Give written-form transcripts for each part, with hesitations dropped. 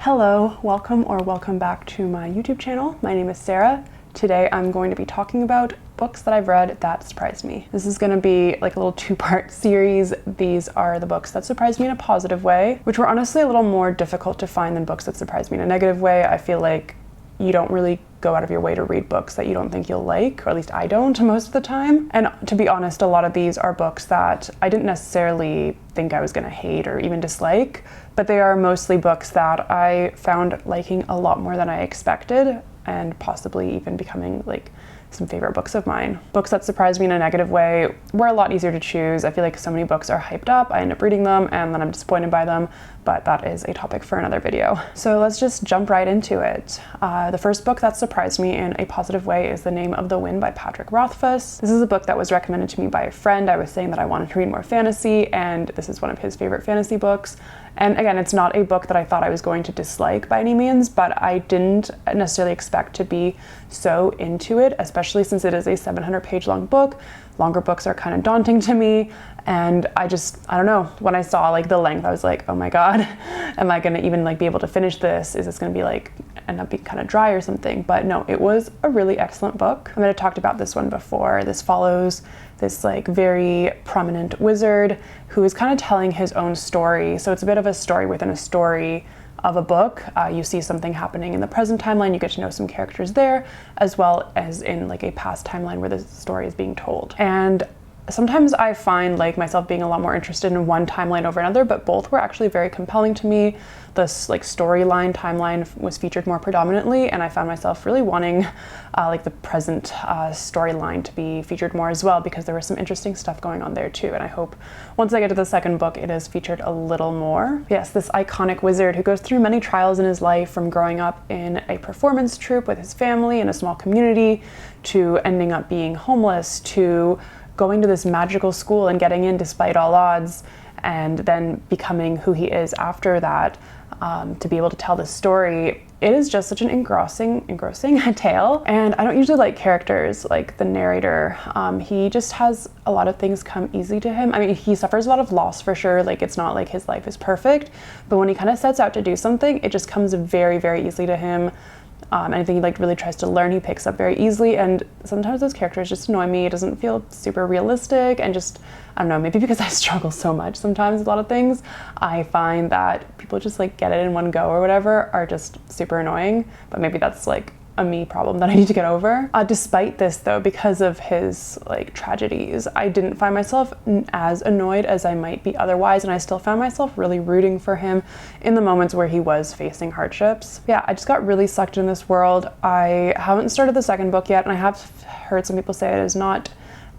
Hello, welcome back to my YouTube channel. My name is Sarah. Today I'm going to be talking about books that I've read that surprised me. This is going to be like a little two-part series. These are the books that surprised me in a positive way, which were honestly a little more difficult to find than books that surprised me in a negative way. I feel like you don't really go out of your way to read books that you don't think you'll like, or at least I don't most of the time. And to be honest, a lot of these are books that I didn't necessarily think I was gonna hate or even dislike, but they are mostly books that I found liking a lot more than I expected, and possibly even becoming like some favorite books of mine. Books that surprised me in a negative way were a lot easier to choose. I feel like so many books are hyped up, I end up reading them and then I'm disappointed by them, but that is a topic for another video. So let's just jump right into it. The first book that surprised me in a positive way is The Name of the Wind by Patrick Rothfuss. This is a book that was recommended to me by a friend. I was saying that I wanted to read more fantasy, and this is one of his favorite fantasy books. And again, it's not a book that I thought I was going to dislike by any means, but I didn't necessarily expect to be so into it, especially since it is a 700-page long book. Longer books are kind of daunting to me, and I don't know, when I saw like the length, I was like, oh my god, am I gonna even like be able to finish this? Is this gonna be like end up being kind of dry or something? But no, it was a really excellent book. I might have talked about this one before. This follows this like very prominent wizard who is kind of telling his own story. So it's a bit of a story within a story of a book. You see something happening in the present timeline, you get to know some characters there, as well as in like a past timeline where the story is being told. And sometimes I find like myself being a lot more interested in one timeline over another, but both were actually very compelling to me. This like storyline timeline was featured more predominantly, and I found myself really wanting like the present storyline to be featured more as well, because there was some interesting stuff going on there too. And I hope once I get to the second book, it is featured a little more. Yes, this iconic wizard who goes through many trials in his life, from growing up in a performance troupe with his family in a small community, to ending up being homeless, to going to this magical school and getting in despite all odds, and then becoming who he is after that. To be able to tell this story, it is just such an engrossing tale. And I don't usually like characters like the narrator. He just has a lot of things come easy to him. I mean, he suffers a lot of loss for sure. Like, it's not like his life is perfect, but when he kind of sets out to do something, it just comes very, very easily to him. Anything he like really tries to learn, he picks up very easily, and sometimes those characters just annoy me. It doesn't feel super realistic, and just, I don't know, maybe because I struggle so much sometimes with a lot of things, I find that people just like get it in one go or whatever are just super annoying, but maybe that's like a me problem that I need to get over. Despite this though, because of his like tragedies, I didn't find myself as annoyed as I might be otherwise, and I still found myself really rooting for him in the moments where he was facing hardships. Yeah, I just got really sucked in this world. I haven't started the second book yet, and I have heard some people say it is not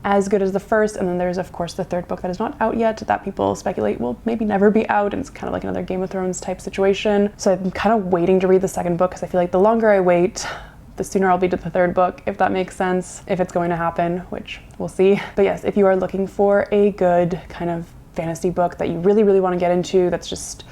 as good as the first, and then there's of course the third book that is not out yet that people speculate will maybe never be out, and it's kind of like another Game of Thrones type situation. So I'm kind of waiting to read the second book, because I feel like the longer I wait, the sooner I'll be to the third book, if that makes sense, if it's going to happen, which we'll see. But yes, if you are looking for a good kind of fantasy book that you really, really want to get into, that's just,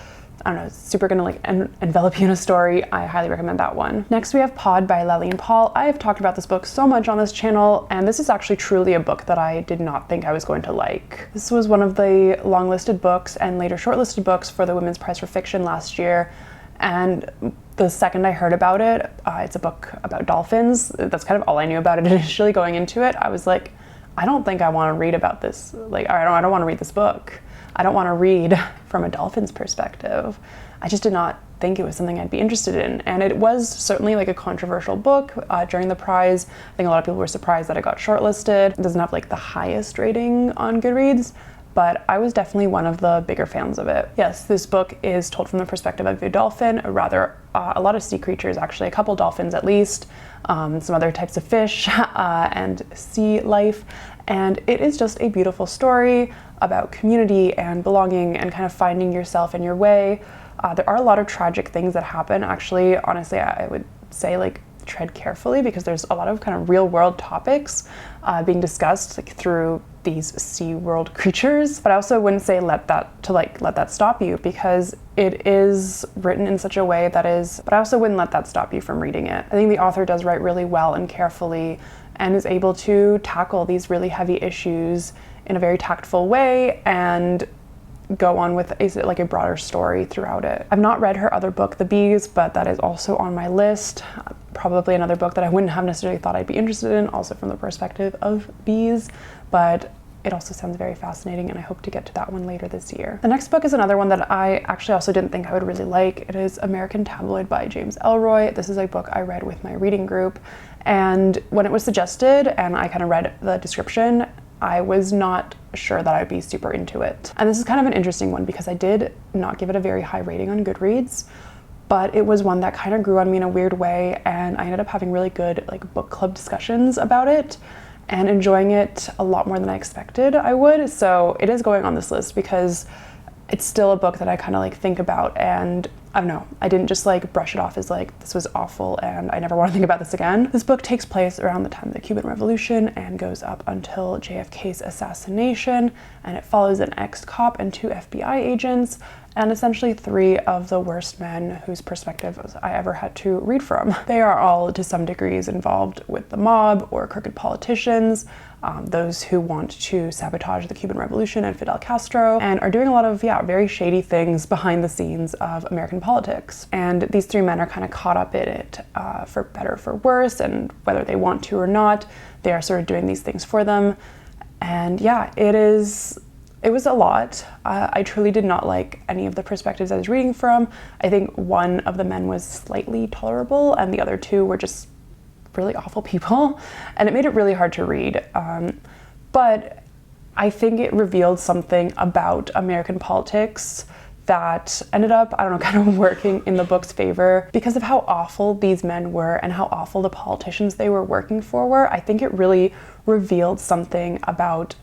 I don't know, super gonna like envelop you in a story, I highly recommend that one. Next we have Pod by Lellian Paul. I have talked about this book so much on this channel, and this is actually truly a book that I did not think I was going to like. This was one of the long-listed books and later shortlisted books for the Women's Prize for Fiction last year, and the second I heard about it, it's a book about dolphins. That's kind of all I knew about it initially going into it. I was like, I don't think I want to read about this. Like, I don't want to read this book. I don't want to read from a dolphin's perspective. I just did not think it was something I'd be interested in. And it was certainly like a controversial book during the prize. I think a lot of people were surprised that it got shortlisted. It doesn't have like the highest rating on Goodreads, but I was definitely one of the bigger fans of it. Yes, this book is told from the perspective of a dolphin, or rather a lot of sea creatures, actually, a couple dolphins at least, some other types of fish, and sea life. And it is just a beautiful story about community and belonging and kind of finding yourself and your way. There are a lot of tragic things that happen. Actually, honestly, I would say like tread carefully, because there's a lot of kind of real world topics being discussed like through these sea world creatures. But I also wouldn't say let that stop you, because it is written in such a way that is, but I also wouldn't let that stop you from reading it. I think the author does write really well and carefully, and is able to tackle these really heavy issues in a very tactful way, and go on with a broader story throughout it. I've not read her other book, The Bees, but that is also on my list. Probably another book that I wouldn't have necessarily thought I'd be interested in, also from the perspective of bees, but it also sounds very fascinating, and I hope to get to that one later this year. The next book is another one that I actually also didn't think I would really like. It is American Tabloid by James Ellroy. This is a book I read with my reading group, and when it was suggested and I kind of read the description, I was not sure that I'd be super into it. And this is kind of an interesting one because I did not give it a very high rating on Goodreads, but it was one that kind of grew on me in a weird way, and I ended up having really good book club discussions about it and enjoying it a lot more than I expected I would. So it is going on this list because it's still a book that I kind of think about, and I don't know, I didn't just brush it off as this was awful and I never want to think about this again. This book takes place around the time of the Cuban Revolution and goes up until JFK's assassination, and it follows an ex-cop and 2 FBI agents, and essentially 3 of the worst men whose perspectives I ever had to read from. They are all to some degrees involved with the mob or crooked politicians, those who want to sabotage the Cuban Revolution and Fidel Castro, and are doing a lot of very shady things behind the scenes of American politics. And these 3 men are kind of caught up in it, for better or for worse, and whether they want to or not, they are sort of doing these things for them. And yeah, it was a lot. I truly did not like any of the perspectives I was reading from. I think one of the men was slightly tolerable and the other 2 were just really awful people, and it made it really hard to read. But I think it revealed something about American politics that ended up, I don't know, kind of working in the book's favor because of how awful these men were and how awful the politicians they were working for were. I think it really revealed something about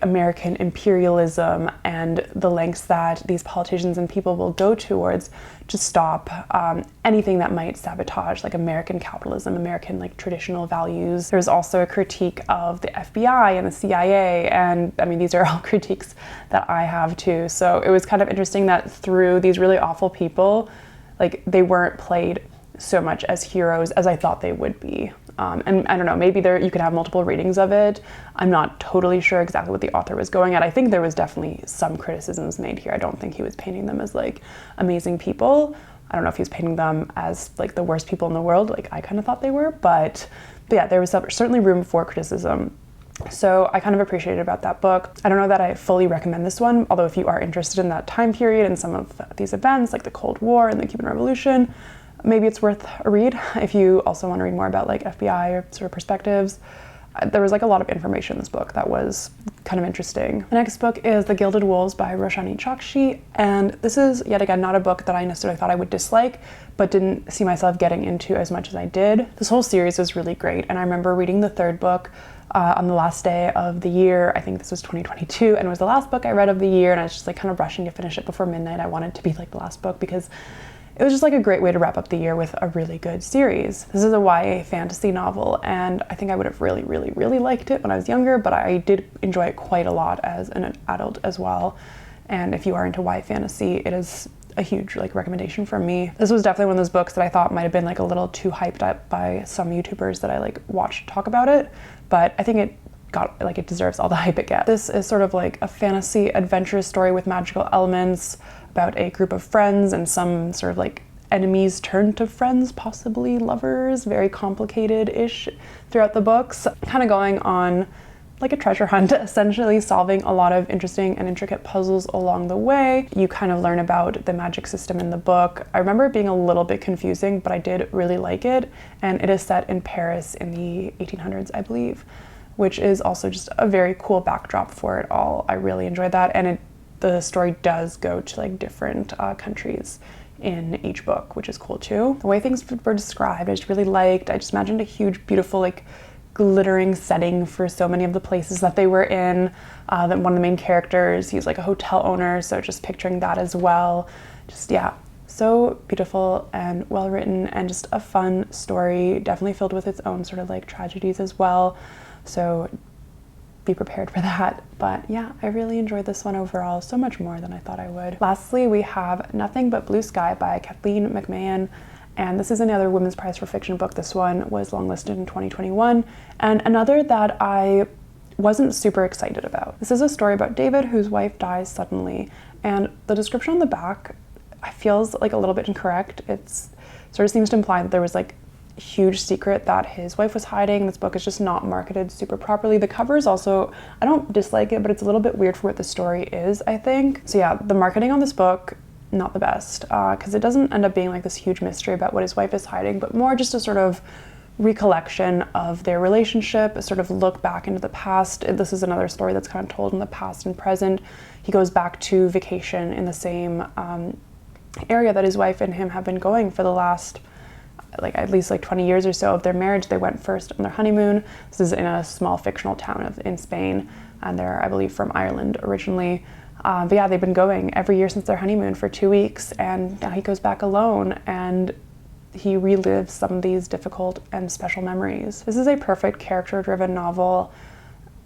American imperialism and the lengths that these politicians and people will go towards to stop anything that might sabotage American capitalism, American traditional values. There's also a critique of the FBI and the CIA, and I mean, these are all critiques that I have too. So it was kind of interesting that through these really awful people, they weren't played so much as heroes as I thought they would be. And I don't know, maybe you could have multiple readings of it. I'm not totally sure exactly what the author was going at. I think there was definitely some criticisms made here. I don't think he was painting them as amazing people. I don't know if he was painting them as the worst people in the world, I kind of thought they were, but yeah, there was certainly room for criticism. So I kind of appreciated about that book. I don't know that I fully recommend this one, although if you are interested in that time period and some of these events the Cold War and the Cuban Revolution, maybe it's worth a read. If you also want to read more about FBI or sort of perspectives, there was a lot of information in this book that was kind of interesting. The next book is The Gilded Wolves by Roshani Chokshi, and this is yet again not a book that I necessarily thought I would dislike, but didn't see myself getting into as much as I did. This whole series was really great, and I remember reading the 3rd book on the last day of the year. I think this was 2022, and it was the last book I read of the year, and I was just kind of rushing to finish it before midnight. I wanted it to be the last book because it was just a great way to wrap up the year with a really good series. This is a YA fantasy novel, and I think I would have really, really, really liked it when I was younger, but I did enjoy it quite a lot as an adult as well. And if you are into YA fantasy, it is a huge recommendation from me. This was definitely one of those books that I thought might have been a little too hyped up by some YouTubers that I watched talk about it, but I think it got it deserves all the hype it gets. This is sort of a fantasy adventure story with magical elements about a group of friends and some sort of enemies turned to friends, possibly lovers, very complicated-ish throughout the books. Kind of going on a treasure hunt, essentially solving a lot of interesting and intricate puzzles along the way. You kind of learn about the magic system in the book. I remember it being a little bit confusing, but I did really like it, and it is set in Paris in the 1800s, I believe, which is also just a very cool backdrop for it all. I really enjoyed that, and the story does go to different countries in each book, which is cool too. The way things were described, I just really liked. I just imagined a huge, beautiful, glittering setting for so many of the places that they were in. That one of the main characters, he's a hotel owner, so just picturing that as well. Just, yeah, so beautiful and well written, and just a fun story, definitely filled with its own sort of tragedies as well. So be prepared for that. But yeah, I really enjoyed this one overall, so much more than I thought I would. Lastly, we have Nothing But Blue Sky by Kathleen McMahon, and this is another Women's Prize for Fiction book. This one was longlisted in 2021, and another that I wasn't super excited about. This is a story about David whose wife dies suddenly, and the description on the back feels like a little bit incorrect. It's sort of seems to imply that there was like a huge secret that his wife was hiding. This book is just not marketed super properly. The cover is also, I don't dislike it, but it's a little bit weird for what the story is, I think. So yeah, the marketing on this book, not the best, because it doesn't end up being like this huge mystery about what his wife is hiding, but more just a sort of recollection of their relationship, a sort of look back into the past. This is another story that's kind of told in the past and present. He goes back to vacation in the same area that his wife and him have been going for the last like at least like 20 years or so of their marriage. They went first on their honeymoon. This is in a small fictional town in Spain, and they're, I believe, from Ireland originally. But yeah, they've been going every year since their honeymoon for 2 weeks, and now he goes back alone and he relives some of these difficult and special memories. This is a perfect character-driven novel.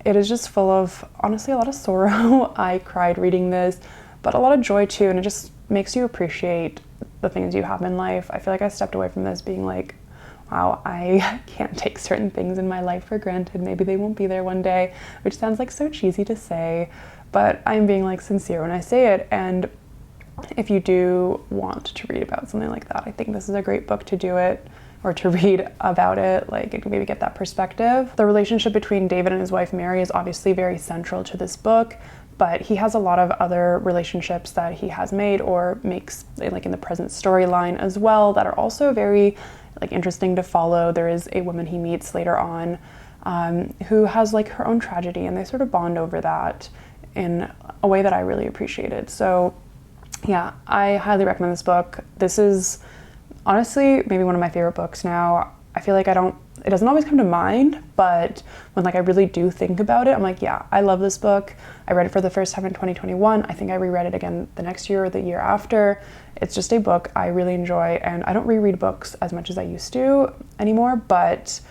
It is just full of, honestly, a lot of sorrow. I cried reading this, but a lot of joy too, and it just makes you appreciate the things you have in life. I feel like I stepped away from this being like, wow, I can't take certain things in my life for granted. Maybe they won't be there one day, which sounds like so cheesy to say, but I'm being like sincere when I say it. And if you do want to read about something like that, I think this is a great book to do it, or to read about it, like maybe get that perspective. The relationship between David and his wife Mary is obviously very central to this book, but he has a lot of other relationships that he has made or makes like in the present storyline as well that are also very like interesting to follow. There is a woman he meets later on who has like her own tragedy, and they sort of bond over that in a way that I really appreciated. So yeah, I highly recommend this book. This is honestly maybe one of my favorite books now. I feel like it doesn't always come to mind, but when like I really do think about it, I'm like, yeah, I love this book. I read it for the first time in 2021. I think I reread it again the next year or the year after. It's just a book I really enjoy, and I don't reread books as much as I used to anymore, but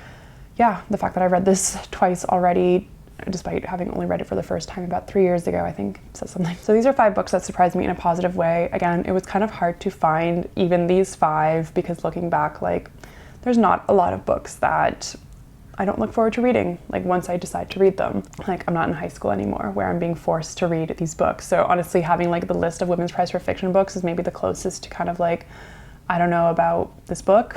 yeah, the fact that I've read this twice already, despite having only read it for the first time about 3 years ago, I think says something. So these are 5 books that surprised me in a positive way. Again, it was kind of hard to find even these 5 because looking back, like there's not a lot of books that I don't look forward to reading, like once I decide to read them. Like I'm not in high school anymore where I'm being forced to read these books. So honestly, having like the list of Women's Prize for Fiction books is maybe the closest to kind of like, I don't know about this book,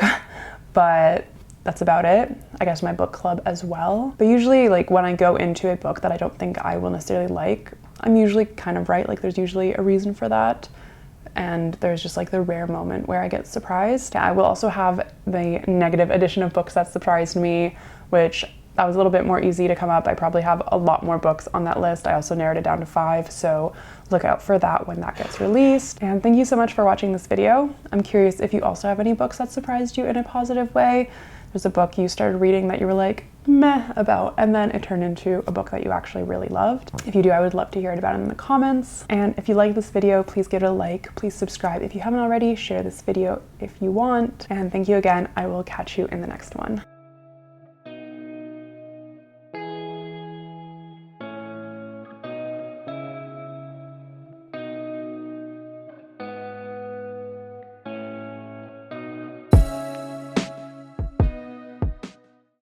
but that's about it. I guess my book club as well. But usually like when I go into a book that I don't think I will necessarily like, I'm usually kind of right. Like there's usually a reason for that. And there's just like the rare moment where I get surprised. Yeah, I will also have the negative edition of books that surprised me, which that was a little bit more easy to come up. I probably have a lot more books on that list. I also narrowed it down to 5, so look out for that when that gets released. And thank you so much for watching this video. I'm curious if you also have any books that surprised you in a positive way. There's a book you started reading that you were like, meh about, and then it turned into a book that you actually really loved. If you do, I would love to hear about it in the comments. And if you like this video, please give it a like, please subscribe if you haven't already, share this video if you want. And thank you again. I will catch you in the next one.